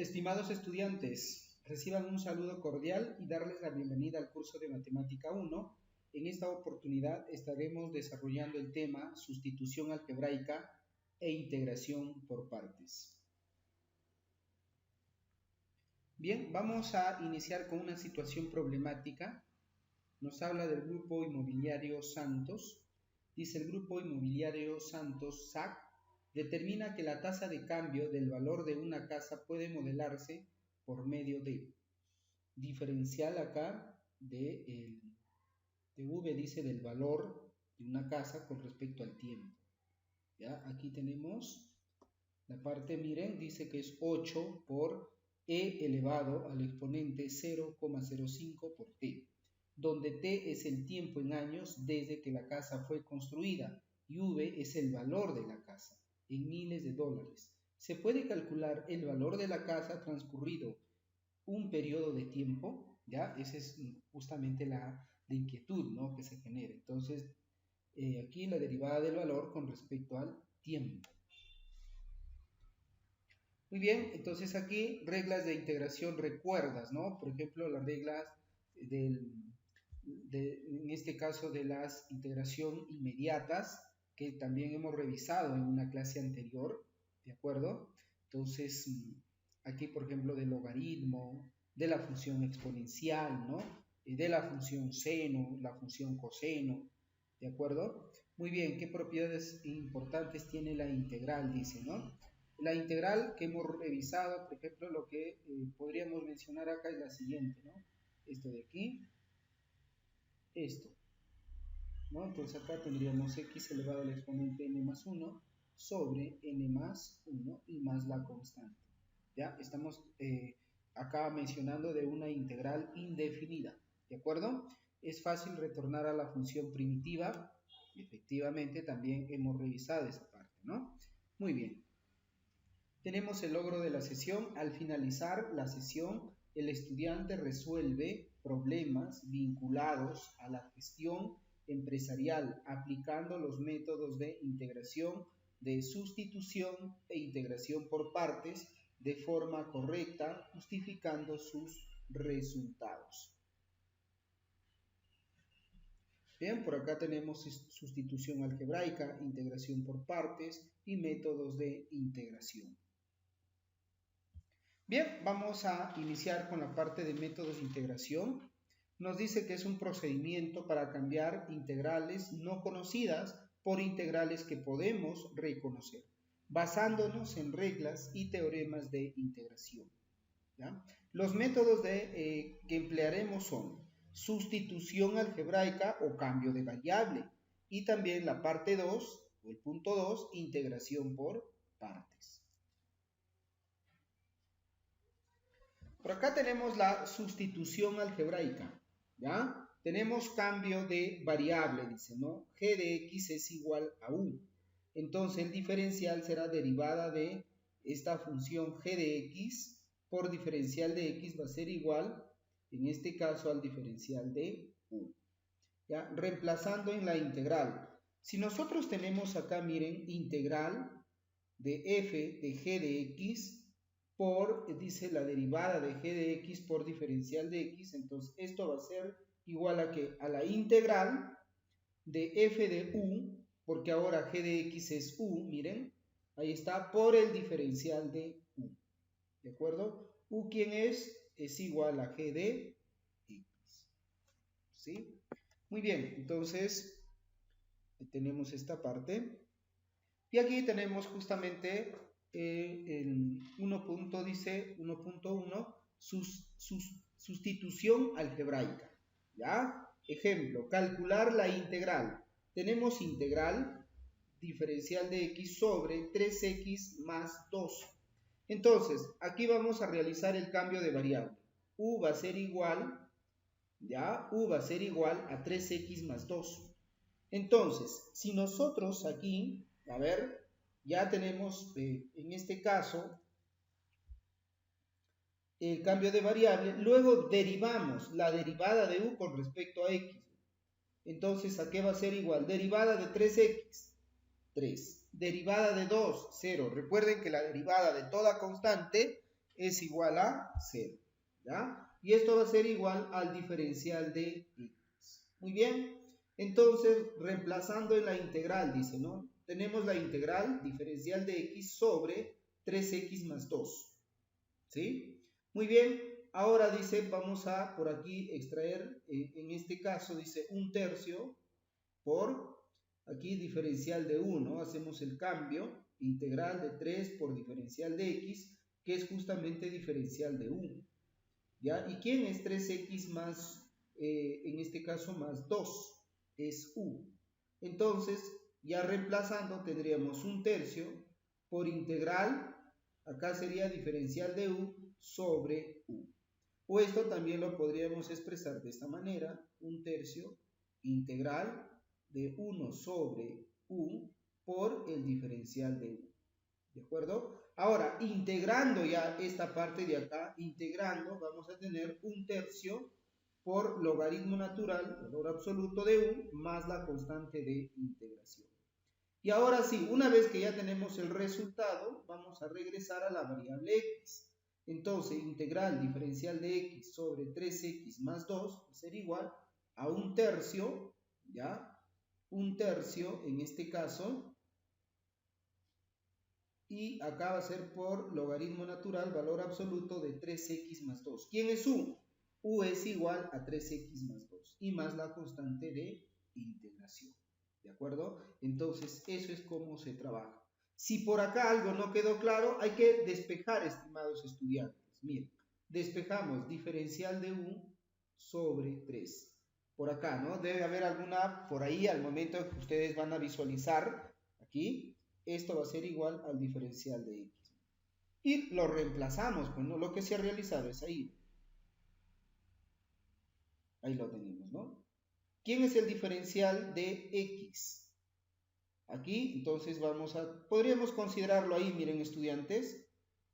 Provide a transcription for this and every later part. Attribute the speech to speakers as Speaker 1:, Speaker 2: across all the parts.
Speaker 1: Estimados estudiantes, reciban un saludo cordial y darles la bienvenida al curso de Matemática 1. En esta oportunidad estaremos desarrollando el tema sustitución algebraica e integración por partes. Bien, vamos a iniciar con una situación problemática. Nos habla del grupo inmobiliario Santos. Dice: el grupo inmobiliario Santos, SAC, determina que la tasa de cambio del valor de una casa puede modelarse por medio de diferencial acá de V, dice, del valor de una casa con respecto al tiempo. ¿Ya? Aquí tenemos la parte, miren, dice que es 8 por e elevado al exponente 0,05 por t, donde t es el tiempo en años desde que la casa fue construida y v es el valor de la casa en miles de dólares. Se puede calcular el valor de la casa transcurrido un periodo de tiempo, ¿ya? Esa es justamente la inquietud, ¿no?, que se genera. Entonces, aquí la derivada del valor con respecto al tiempo. Muy bien, entonces aquí reglas de integración recuerdas, ¿no? Por ejemplo, las reglas en este caso de las integración inmediatas, que también hemos revisado en una clase anterior, ¿de acuerdo? Entonces, aquí, por ejemplo, del logaritmo, de la función exponencial, ¿no? De la función seno, la función coseno, ¿de acuerdo? Muy bien, ¿qué propiedades importantes tiene la integral? Dice, ¿no? La integral que hemos revisado, por ejemplo, lo que podríamos mencionar acá es la siguiente, ¿no? Esto de aquí, esto, ¿no? Entonces acá tendríamos x elevado al exponente n más 1 sobre n más 1 y más la constante. ¿Ya? Estamos acá mencionando de una integral indefinida, ¿de acuerdo? Es fácil retornar a la función primitiva. Efectivamente, también hemos revisado esa parte, ¿no? Muy bien. Tenemos el logro de la sesión. Al finalizar la sesión, el estudiante resuelve problemas vinculados a la gestión empresarial aplicando los métodos de integración, de sustitución e integración por partes de forma correcta, justificando sus resultados. Bien, por acá tenemos sustitución algebraica, integración por partes y métodos de integración. Bien, vamos a iniciar con la parte de métodos de integración. Nos dice que es un procedimiento para cambiar integrales no conocidas por integrales que podemos reconocer, basándonos en reglas y teoremas de integración. ¿Ya? Los métodos que emplearemos son sustitución algebraica o cambio de variable, y también la parte 2, o el punto 2, integración por partes. Por acá tenemos la sustitución algebraica, ¿ya? Tenemos cambio de variable, dice, ¿no? G de x es igual a u. Entonces el diferencial será derivada de esta función g de x por diferencial de x va a ser igual, en este caso, al diferencial de u. ¿Ya? Reemplazando en la integral. Si nosotros tenemos acá, miren, integral de f de g de x por, dice, la derivada de g de x por diferencial de x, entonces esto va a ser igual a ¿qué? A la integral de f de u, porque ahora g de x es u, miren, ahí está, por el diferencial de u, ¿de acuerdo? U, ¿quién es? Es igual a g de x, ¿sí? Muy bien, entonces tenemos esta parte, y aquí tenemos justamente el 1. Dice 1.1, sustitución algebraica, ¿ya? Ejemplo, calcular la integral. Tenemos integral diferencial de x sobre 3x más 2. Entonces, aquí vamos a realizar el cambio de variable. U va a ser igual, ¿ya? U va a ser igual a 3x más 2. Entonces, si nosotros aquí, a ver, ya tenemos, en este caso, el cambio de variable, luego derivamos la derivada de u con respecto a x. Entonces, ¿a qué va a ser igual? Derivada de 3x, 3. Derivada de 2, 0. Recuerden que la derivada de toda constante es igual a 0, ¿ya? Y esto va a ser igual al diferencial de x. Muy bien, entonces reemplazando en la integral, dice, ¿no? Tenemos la integral diferencial de x sobre 3x más 2, ¿sí? Muy bien, ahora dice, vamos a por aquí extraer, en este caso dice 1/3 por, aquí diferencial de 1, hacemos el cambio, integral de 3 por diferencial de x, que es justamente diferencial de 1, ¿ya? ¿Y quién es 3x más, en este caso, más 2? Es u. Entonces, ya reemplazando, tendríamos 1/3 por integral, acá sería diferencial de u sobre u. O esto también lo podríamos expresar de esta manera, 1/3 integral de 1 sobre u por el diferencial de u. ¿De acuerdo? Ahora, integrando ya esta parte de acá, integrando, vamos a tener 1/3 por logaritmo natural, valor absoluto de u, más la constante de integración. Y ahora sí, una vez que ya tenemos el resultado, vamos a regresar a la variable x. Entonces, integral diferencial de x sobre 3x más 2 va a ser igual a 1/3, ¿ya? 1/3 en este caso, y acá va a ser por logaritmo natural, valor absoluto de 3x más 2. ¿Quién es u? U es igual a 3x más 2 y más la constante de integración. ¿De acuerdo? Entonces, eso es cómo se trabaja. Si por acá algo no quedó claro, hay que despejar, estimados estudiantes. Miren, despejamos diferencial de u sobre 3. Por acá, ¿no? Debe haber alguna por ahí al momento que ustedes van a visualizar aquí. Esto va a ser igual al diferencial de x. Y lo reemplazamos, pues, ¿no? Lo que se ha realizado es ahí. Ahí lo tenemos, ¿no? ¿Quién es el diferencial de x? Aquí, entonces podríamos considerarlo ahí, miren estudiantes,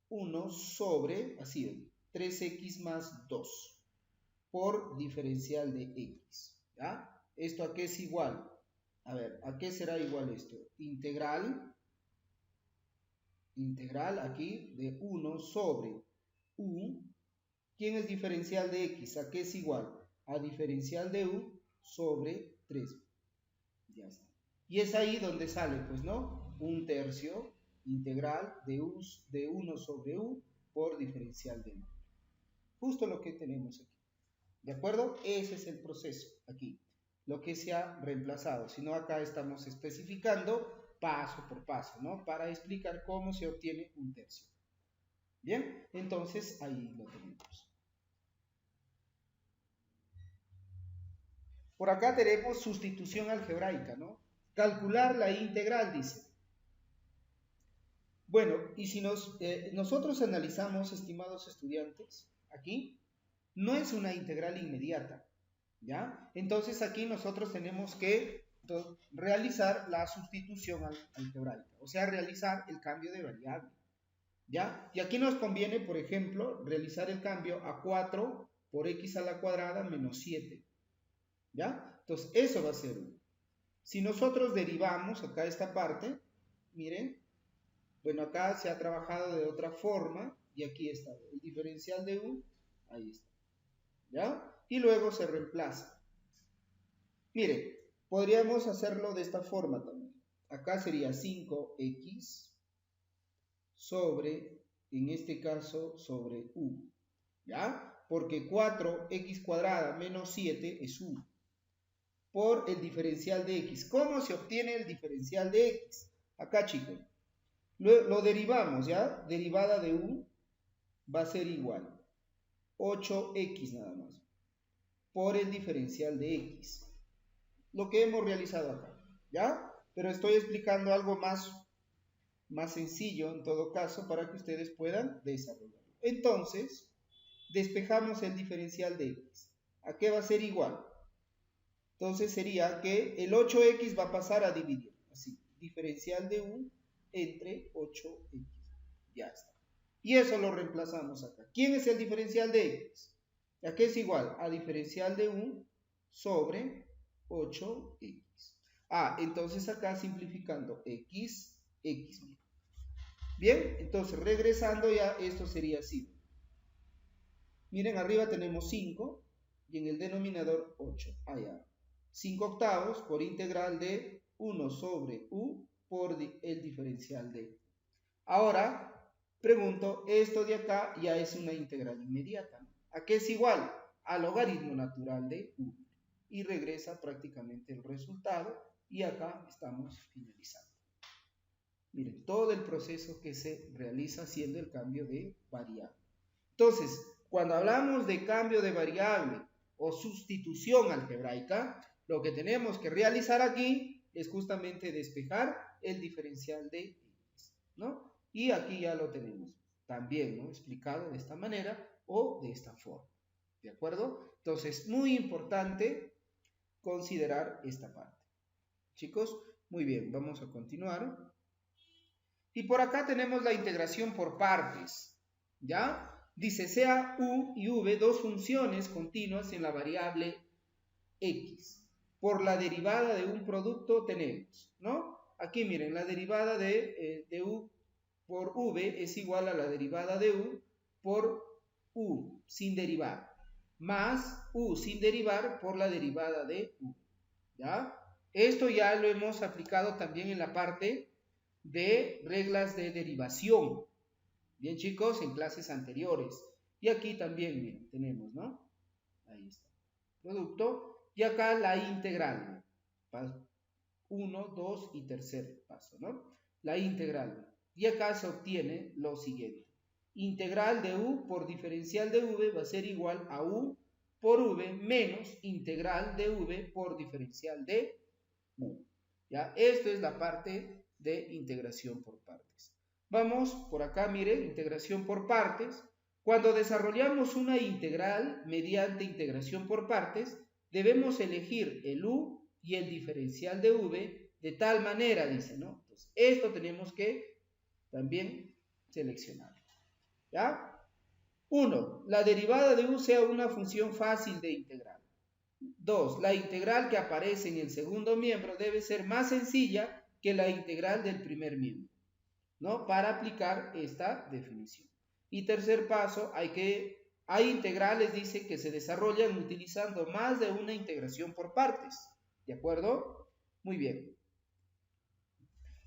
Speaker 1: 1 sobre, así, 3x más 2 por diferencial de x, ¿ya? ¿Esto a qué es igual? A ver, ¿a qué será igual esto? Integral aquí de 1 sobre u. ¿Quién es diferencial de x? ¿A qué es igual? A diferencial de u sobre 3. Ya está. Y es ahí donde sale, pues, ¿no? 1/3 integral de 1 sobre u por diferencial de u. Justo lo que tenemos aquí. ¿De acuerdo? Ese es el proceso aquí. Lo que se ha reemplazado. Si no, acá estamos especificando paso por paso, ¿no? Para explicar cómo se obtiene 1/3. Bien, entonces ahí lo tenemos. Por acá tenemos sustitución algebraica, ¿no? Calcular la integral, dice. Bueno, y si nosotros analizamos, estimados estudiantes, aquí, no es una integral inmediata, ¿ya? Entonces aquí nosotros tenemos que realizar la sustitución algebraica, o sea, realizar el cambio de variable, ¿ya? Y aquí nos conviene, por ejemplo, realizar el cambio a 4 por x a la cuadrada menos 7, ¿ya? Entonces, eso va a ser 1. Si nosotros derivamos acá esta parte, miren, bueno, acá se ha trabajado de otra forma, y aquí está, el diferencial de u, ahí está, ¿ya? Y luego se reemplaza. Miren, podríamos hacerlo de esta forma también. Acá sería 5x sobre, en este caso, sobre u, ¿ya? Porque 4x cuadrada menos 7 es u. Por el diferencial de x. ¿Cómo se obtiene el diferencial de x? Acá, chicos, lo derivamos, ¿ya? Derivada de u va a ser igual 8x nada más por el diferencial de x. Lo que hemos realizado acá, ¿ya? Pero estoy explicando algo más sencillo en todo caso para que ustedes puedan desarrollarlo. Entonces, despejamos el diferencial de x. ¿A qué va a ser igual? Entonces sería que el 8x va a pasar a dividir, así, diferencial de u entre 8x, ya está. Y eso lo reemplazamos acá. ¿Quién es el diferencial de x? ¿A qué es igual? A diferencial de u sobre 8x. Ah, entonces acá simplificando x. Bien, entonces regresando ya, esto sería así. Miren, arriba tenemos 5 y en el denominador 8. Allá. 5 octavos por integral de 1 sobre u por el diferencial de u. Ahora, pregunto, esto de acá ya es una integral inmediata, ¿no? ¿A qué es igual? Al logaritmo natural de u. Y regresa prácticamente el resultado y acá estamos finalizando. Miren, todo el proceso que se realiza haciendo el cambio de variable. Entonces, cuando hablamos de cambio de variable o sustitución algebraica, lo que tenemos que realizar aquí es justamente despejar el diferencial de x, ¿no? Y aquí ya lo tenemos también, ¿no? Explicado de esta manera o de esta forma, ¿de acuerdo? Entonces, muy importante considerar esta parte. Chicos, muy bien, vamos a continuar. Y por acá tenemos la integración por partes, ¿ya? Dice, sea u y v dos funciones continuas en la variable x. Por la derivada de un producto tenemos, ¿no? Aquí miren, la derivada de u por v es igual a la derivada de u por u sin derivar, más u sin derivar por la derivada de u, ¿ya? Esto ya lo hemos aplicado también en la parte de reglas de derivación. Bien, chicos, en clases anteriores. Y aquí también, miren, tenemos, ¿no? Ahí está. Producto. Y acá la integral. 1, 2 y tercer paso, ¿no? La integral. Y acá se obtiene lo siguiente. Integral de u por diferencial de v va a ser igual a u por v menos integral de v por diferencial de u. ¿Ya? Esto es la parte de integración por partes. Vamos por acá, mire, integración por partes. Cuando desarrollamos una integral mediante integración por partes, debemos elegir el u y el diferencial de v de tal manera, dice, ¿no? Entonces, esto tenemos que también seleccionar. ¿Ya? 1. La derivada de u sea una función fácil de integrar. 2. La integral que aparece en el segundo miembro debe ser más sencilla que la integral del primer miembro, ¿no? Para aplicar esta definición. Y tercer paso, hay integrales, dice, que se desarrollan utilizando más de una integración por partes. ¿De acuerdo? Muy bien.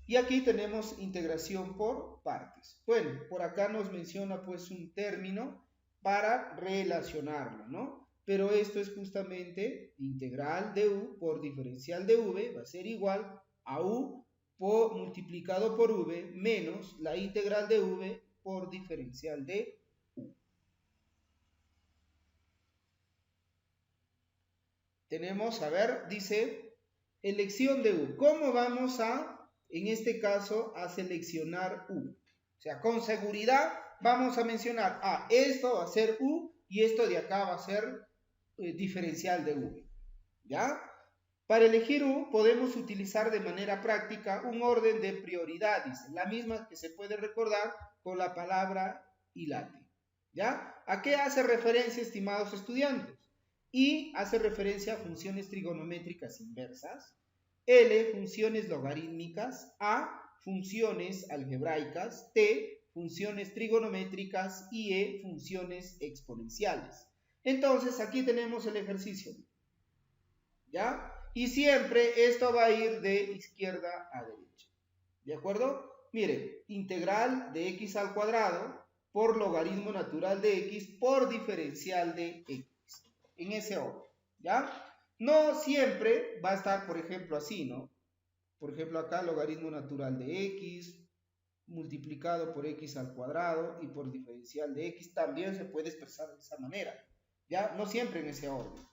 Speaker 1: Y aquí tenemos integración por partes. Bueno, por acá nos menciona pues un término para relacionarlo, ¿no? Pero esto es justamente integral de u por diferencial de v va a ser igual a u multiplicado por v menos la integral de v por diferencial de u. Tenemos, a ver, dice, elección de u. ¿Cómo vamos a, en este caso, a seleccionar u? O sea, con seguridad vamos a mencionar, esto va a ser u y esto de acá va a ser diferencial de v. ¿Ya? Para elegir u podemos utilizar de manera práctica un orden de prioridad, dice, la misma que se puede recordar con la palabra hilate. ¿Ya? ¿A qué hace referencia, estimados estudiantes? Y hace referencia a funciones trigonométricas inversas, L, funciones logarítmicas, A, funciones algebraicas, T, funciones trigonométricas y E, funciones exponenciales. Entonces, aquí tenemos el ejercicio. ¿Ya? Y siempre esto va a ir de izquierda a derecha. ¿De acuerdo? Miren, integral de x al cuadrado por logaritmo natural de x por diferencial de x. En ese orden. ¿Ya? No siempre va a estar, por ejemplo, así, ¿no? Por ejemplo, acá logaritmo natural de x multiplicado por x al cuadrado y por diferencial de x también se puede expresar de esa manera. ¿Ya? No siempre en ese orden.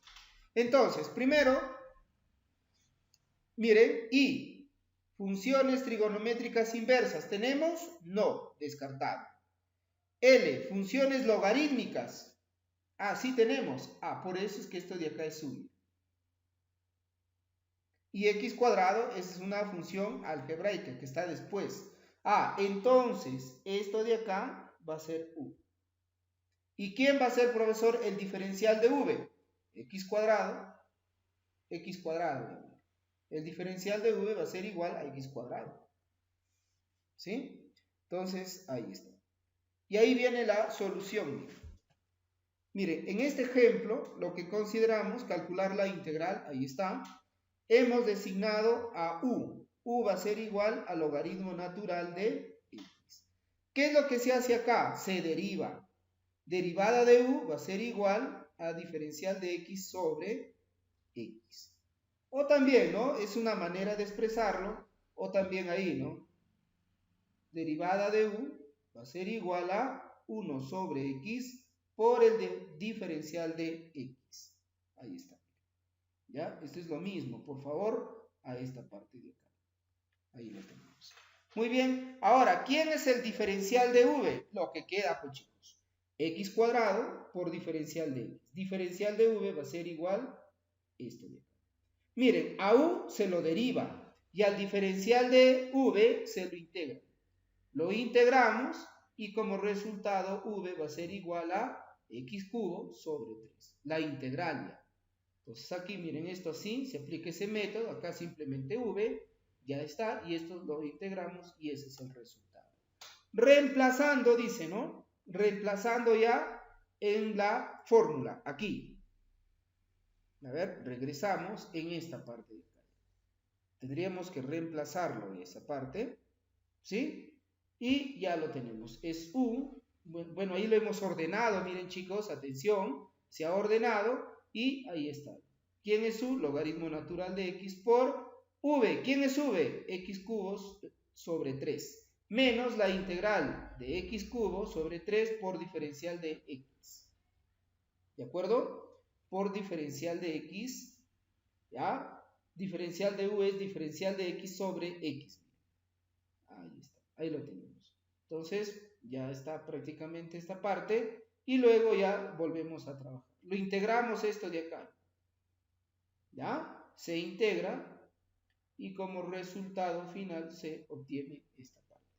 Speaker 1: Entonces, primero, miren, y funciones trigonométricas inversas, ¿tenemos? No, descartado. L, funciones logarítmicas. Sí tenemos. Por eso es que esto de acá es 1. Y x cuadrado es una función algebraica que está después. Entonces, esto de acá va a ser u. ¿Y quién va a ser, profesor, el diferencial de v? X cuadrado. El diferencial de v va a ser igual a x cuadrado. ¿Sí? Entonces, ahí está. Y ahí viene la solución. Mire, en este ejemplo, lo que consideramos, calcular la integral, ahí está, hemos designado a u. U va a ser igual al logaritmo natural de x. ¿Qué es lo que se hace acá? Se deriva. Derivada de u va a ser igual a diferencial de x sobre x. O también, ¿no? Es una manera de expresarlo, o también ahí, ¿no? Derivada de u va a ser igual a 1 sobre x por el diferencial de x. Ahí está. ¿Ya? Esto es lo mismo, por favor, a esta parte de acá. Ahí lo tenemos. Muy bien, ahora, ¿quién es el diferencial de v? Lo que queda, pues chicos, x cuadrado por diferencial de x. Diferencial de v va a ser igual a esto de acá. Miren, a u se lo deriva y al diferencial de v se lo integra. Lo integramos y como resultado v va a ser igual a x cubo sobre 3. La integral ya. Entonces aquí miren esto así, se aplica ese método, acá simplemente v, ya está, y esto lo integramos y ese es el resultado. Reemplazando, dice, ¿no? Reemplazando ya en la fórmula, aquí. A ver, regresamos en esta parte de acá. Tendríamos que reemplazarlo en esa parte, ¿sí? Y ya lo tenemos, es u, bueno, ahí lo hemos ordenado, miren chicos, atención, se ha ordenado y ahí está. ¿Quién es u? Logaritmo natural de x por v. ¿Quién es v? X cubos sobre 3, menos la integral de x cubo sobre 3 por diferencial de x. ¿De acuerdo? Por diferencial de x, ¿ya? Diferencial de u es diferencial de x sobre x. Ahí está, ahí lo tenemos. Entonces, ya está prácticamente esta parte y luego ya volvemos a trabajar. Lo integramos esto de acá. ¿Ya? Se integra y como resultado final se obtiene esta parte.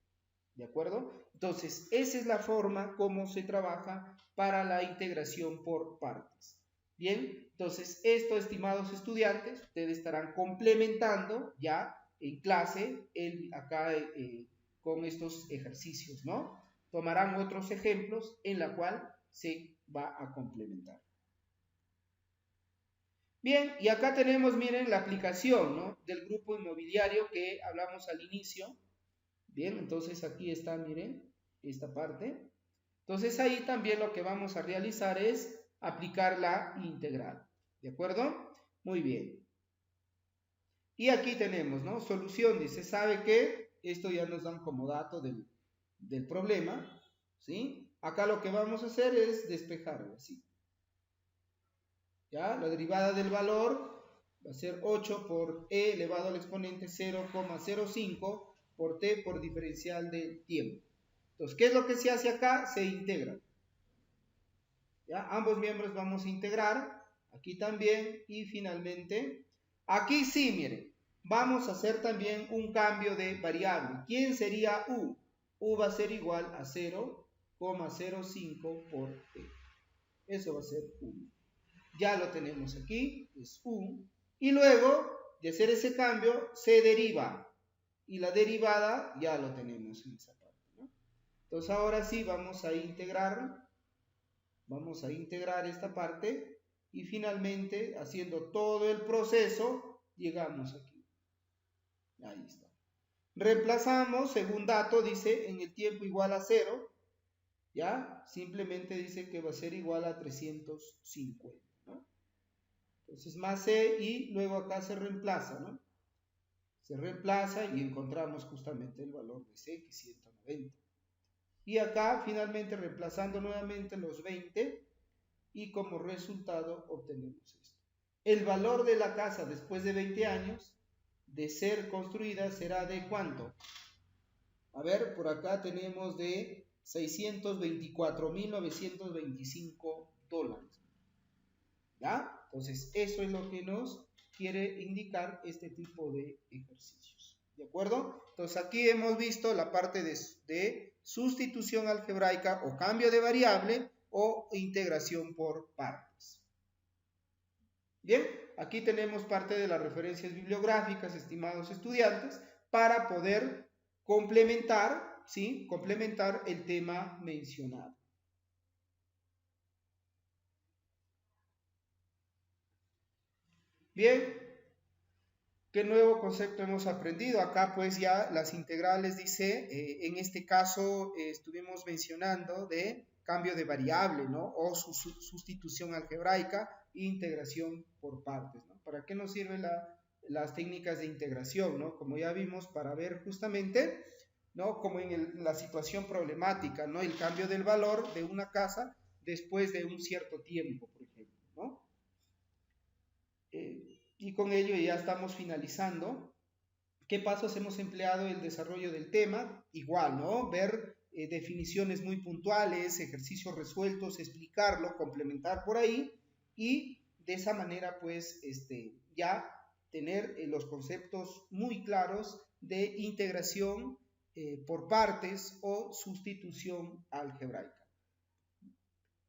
Speaker 1: ¿De acuerdo? Entonces, esa es la forma como se trabaja para la integración por partes. Bien, entonces esto, estimados estudiantes, ustedes estarán complementando ya en clase acá con estos ejercicios, ¿no? Tomarán otros ejemplos en la cual se va a complementar. Bien, y acá tenemos, miren, la aplicación, ¿no? Del grupo inmobiliario que hablamos al inicio. Bien, entonces aquí está, miren, esta parte. Entonces ahí también lo que vamos a realizar es aplicar la integral. ¿De acuerdo? Muy bien. Y aquí tenemos, ¿no? Solución, dice, ¿sabe qué? Esto ya nos dan como dato del problema, ¿sí? Acá lo que vamos a hacer es despejarlo, así. ¿Ya? La derivada del valor va a ser 8 por e elevado al exponente 0,05 por t por diferencial del tiempo. Entonces, ¿qué es lo que se hace acá? Se integra. ¿Ya? Ambos miembros vamos a integrar, aquí también, y finalmente, aquí sí, miren, vamos a hacer también un cambio de variable. ¿Quién sería u? U va a ser igual a 0,05 por t. Eso va a ser 1. Ya lo tenemos aquí, es u. Y luego de hacer ese cambio, se deriva. Y la derivada ya lo tenemos en esa parte, ¿no? Entonces ahora sí vamos a integrar. Vamos a integrar esta parte y finalmente, haciendo todo el proceso, llegamos aquí. Ahí está. Reemplazamos, según dato, dice en el tiempo igual a 0, ¿ya? Simplemente dice que va a ser igual a 350, ¿no? Entonces, más c y luego acá se reemplaza, ¿no? Se reemplaza y encontramos justamente el valor de c, que es 190. Y acá, finalmente, reemplazando nuevamente los 20, y como resultado obtenemos esto. El valor de la casa después de 20 años de ser construida será de ¿cuánto? A ver, por acá tenemos de $624,925. ¿Ya? Entonces, eso es lo que nos quiere indicar este tipo de ejercicios. ¿De acuerdo? Entonces, aquí hemos visto la parte de sustitución algebraica o cambio de variable o integración por partes. Bien, aquí tenemos parte de las referencias bibliográficas, estimados estudiantes, para poder complementar, ¿sí? Complementar el tema mencionado. Bien, ¿qué nuevo concepto hemos aprendido? Acá pues ya las integrales dice, en este caso estuvimos mencionando de cambio de variable, ¿no? O sustitución algebraica e integración por partes, ¿no? ¿Para qué nos sirven las técnicas de integración, ¿no? Como ya vimos, para ver justamente, ¿no? Como en la situación problemática, ¿no? El cambio del valor de una casa después de un cierto tiempo, por ejemplo, ¿no? Y con ello ya estamos finalizando. ¿Qué pasos hemos empleado en el desarrollo del tema? Igual, ¿no? Ver definiciones muy puntuales, ejercicios resueltos, explicarlo, complementar por ahí y de esa manera pues ya tener los conceptos muy claros de integración por partes o sustitución algebraica.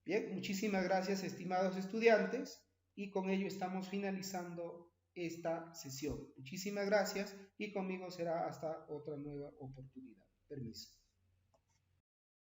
Speaker 1: Bien, muchísimas gracias estimados estudiantes y con ello estamos finalizando esta sesión. Muchísimas gracias y conmigo será hasta otra nueva oportunidad. Permiso.